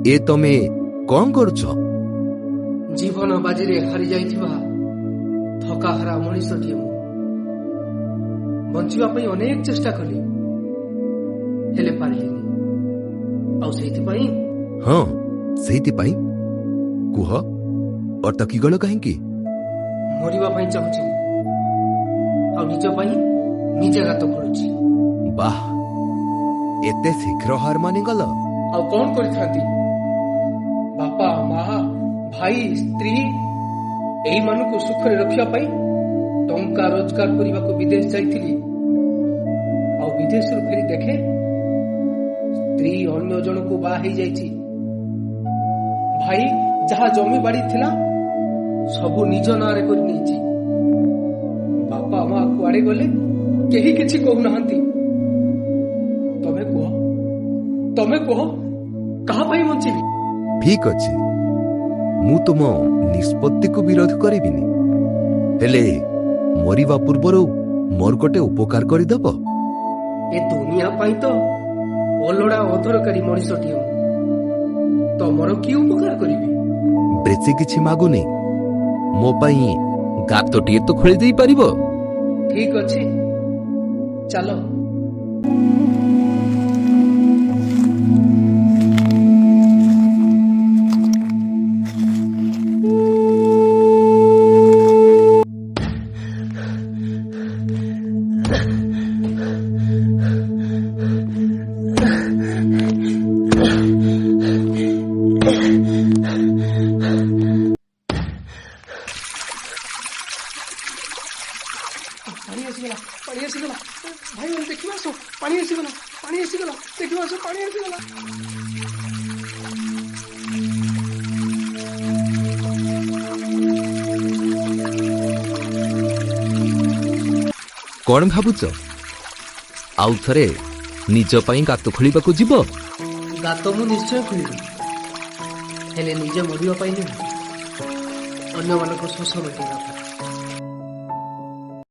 ए तमे कौन करुछ? जीवन बाजी हारी जाइथिबा थका हारा मनीषटिए मु बंचिबा पई अनेक चेष्टा कली हेले पारिलिनी आउ सेति पई हां सेति पई कुह अटकी गलो काहेकि? मरिबा पई चाहुछि आउ निज पई निजे गात खोलुछि। वाह एते शीघ्र हार मानि गल? आउ कोन करिथांती? बापा माँ भाई स्त्री एही मानकु सुखरे रखिया पई टंका रोजगार करने को विदेश जाइथिली आउ विदेश फेरी देखे स्त्री अन्य जन को बा ही जाइछि। भाई जहा जमी बाड़ी थिला सबु निज नारे कर नीची। बापा माँ कुआड़े गले केही किछि कहू नहंती। तमे कह कहा पाई बंचिबी? ठीक अच्छे मु तुम निष्पत्ति को विरोध करिबिनी हेले मरिबा पूर्वरु मोर गोटे उपकार करिदब। ए दुनिया पाई तो अलड़ा अधरकारी मनीषटिए तमर कि उपकार करिबी? बेसी किछि मागुनी मो पई गातटिए तो खोली देई परिबो? ठीक अछि चलो। पानी आसीगला भाई मैंने देखिबा सो पानी आसीगला देखिबा सो पानी आसीगला। कौन भावुच आउ थरे निज पई गात खोलिबाकू जीव? गात मु निश्चय खोलिबी हेले निजे मरिबा पई नहीं अन्य मानको शोष मेटेगा।